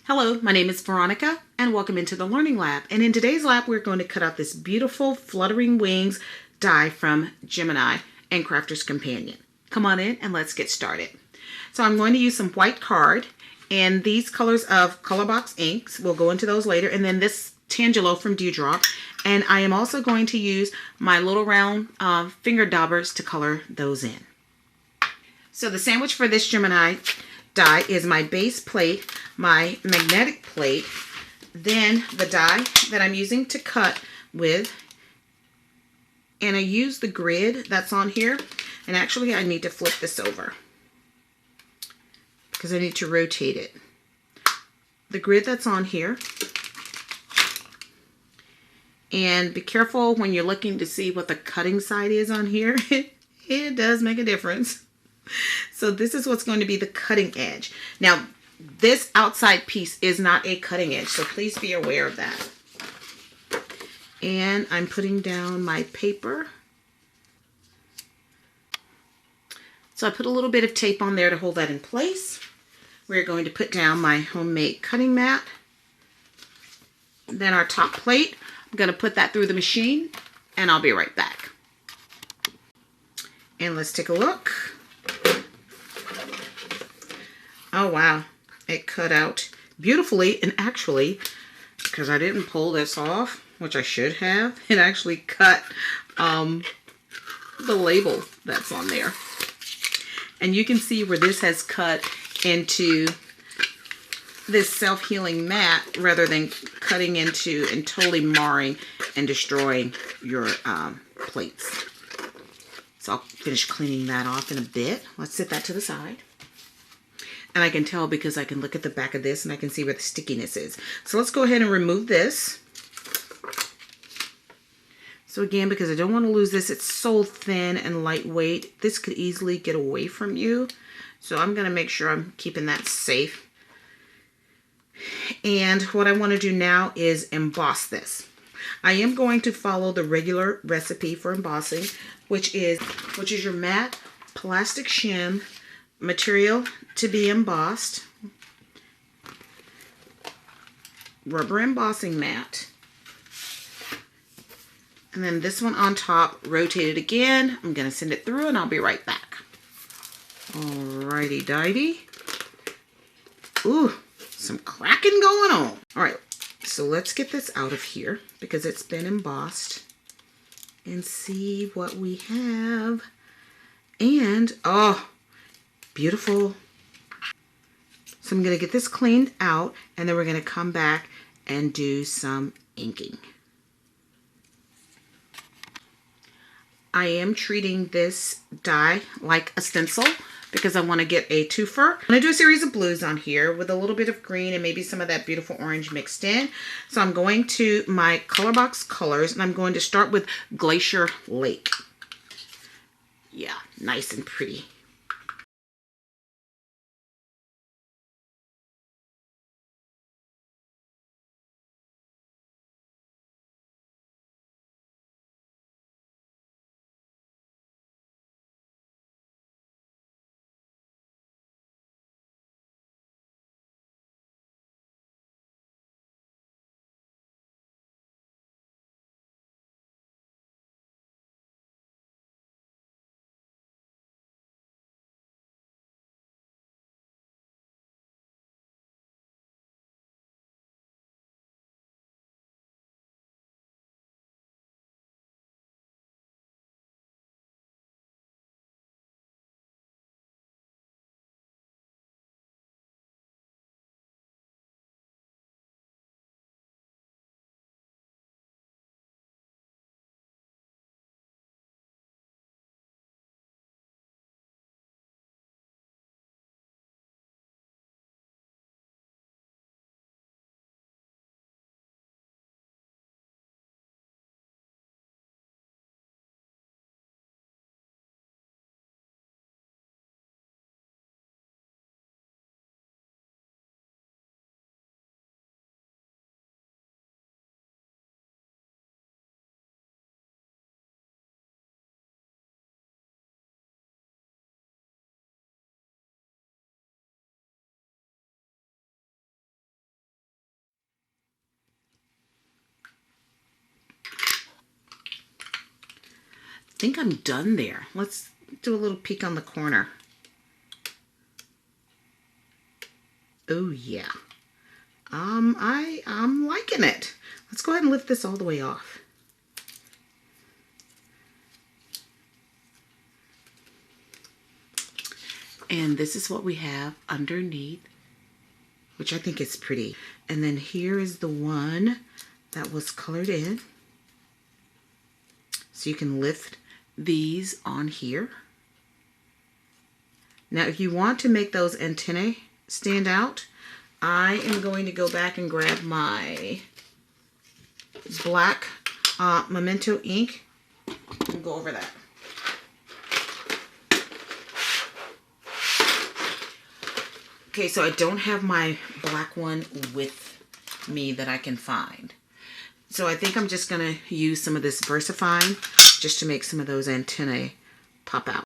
Hello, my name is Veronica and welcome into the Learning Lab. And in today's lab, we're going to cut out this beautiful Fluttering Wings die from Gemini and Crafter's Companion. Come on in and let's get started. So I'm going to use some white card and these colors of Colorbox inks. We'll go into those later. And then this Tangelo from Dewdrop. And I am also going to use my little round finger daubers to color those in. So the sandwich for this Gemini die is my base plate, my magnetic plate, then the die that I'm using to cut with, and I use the grid that's on here, and actually I need to flip this over because I need to rotate it. The grid that's on here, and be careful when you're looking to see what the cutting side is on here. It does make a difference. So this is what's going to be the cutting edge. Now, this outside piece is not a cutting edge, so please be aware of that. And I'm putting down my paper. So I put a little bit of tape on there to hold that in place. We're going to put down my homemade cutting mat. Then our top plate, I'm going to put that through the machine, and I'll be right back. And let's take a look. Oh wow, it cut out beautifully, and actually, because I didn't pull this off, which I should have, it actually cut the label that's on there. And you can see where this has cut into this self-healing mat rather than cutting into and totally marring and destroying your plates. So I'll finish cleaning that off in a bit. Let's set that to the side. And I can tell because I can look at the back of this and I can see where the stickiness is. So let's go ahead and remove this. So again, because I don't want to lose this, it's so thin and lightweight, this could easily get away from you. So I'm going to make sure I'm keeping that safe. And what I want to do now is emboss this. I am going to follow the regular recipe for embossing, which is your matte plastic shim material to be embossed, rubber embossing mat, and then this one on top, rotate it again. I'm going to send it through and I'll be right back. Alrighty dighty. Ooh, some cracking going on. Alright, so let's get this out of here because it's been embossed and see what we have. And, oh, beautiful. So I'm going to get this cleaned out and then we're going to come back and do some inking. I am treating this die like a stencil because I want to get a twofer. I'm going to do a series of blues on here with a little bit of green and maybe some of that beautiful orange mixed in. So I'm going to my Colorbox colors and I'm going to start with Glacier Lake. Yeah, nice and pretty. think I'm done there. Let's do a little peek on the corner. Oh yeah. I'm liking it. Let's go ahead and lift this all the way off. And this is what we have underneath, which I think is pretty. And then here is the one that was colored in. So you can lift these on here. Now, if you want to make those antennae stand out, I am going to go back and grab my black Memento ink and go over that. Okay, so I don't have my black one with me that I can find. So I think I'm just going to use some of this VersaFine just to make some of those antennae pop out.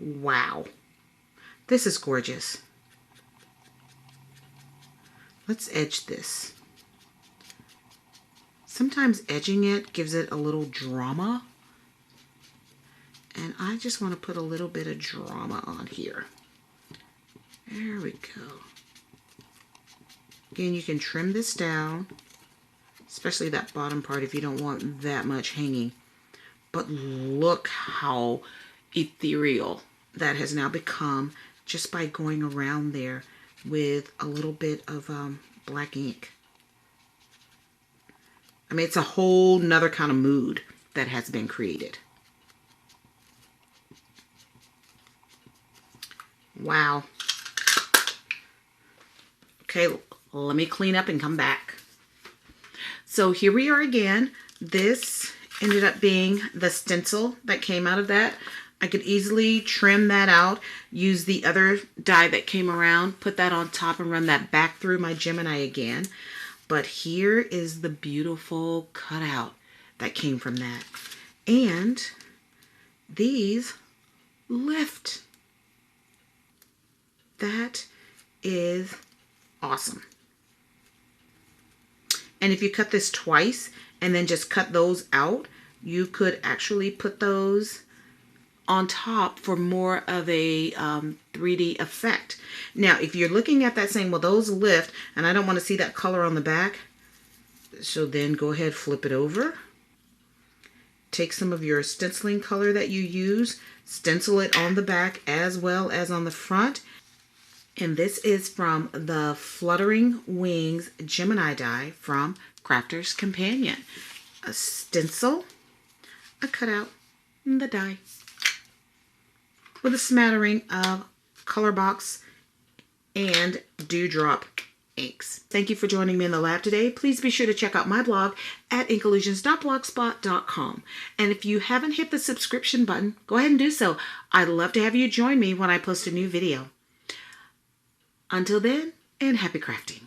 Wow, this is gorgeous. Let's edge this. Sometimes edging it gives it a little drama, and I just want to put a little bit of drama on here. There we go. Again, you can trim this down, especially that bottom part if you don't want that much hanging. But look how ethereal that has now become just by going around there with a little bit of black ink. I mean, it's a whole nother kind of mood that has been created. Wow. Okay, let me clean up and come back. So here we are again. This ended up being the stencil that came out of that. I could easily trim that out, use the other die that came around, put that on top and run that back through my Gemini again. But here is the beautiful cutout that came from that. And these lift. That is awesome. And if you cut this twice and then just cut those out, you could actually put those on top for more of a 3D effect. Now, if you're looking at that saying, well, those lift, and I don't want to see that color on the back, so then go ahead, flip it over. Take some of your stenciling color that you use, stencil it on the back as well as on the front. And this is from the Fluttering Wings Gemini die from Crafter's Companion. A stencil, a cutout, and the die, with a smattering of color box and dewdrop inks. Thank you for joining me in the lab today. Please be sure to check out my blog at inkollusions.blogspot.com. And if you haven't hit the subscription button, go ahead and do so. I'd love to have you join me when I post a new video. Until then, and happy crafting.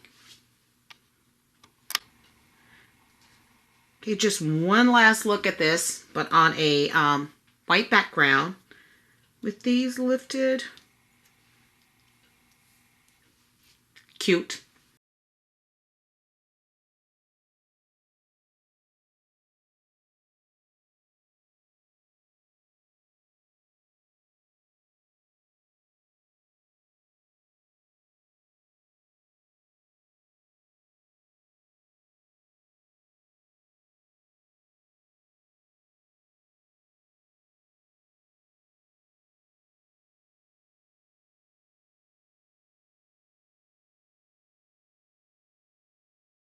Okay, just one last look at this, but on a white background with these lifted. Cute.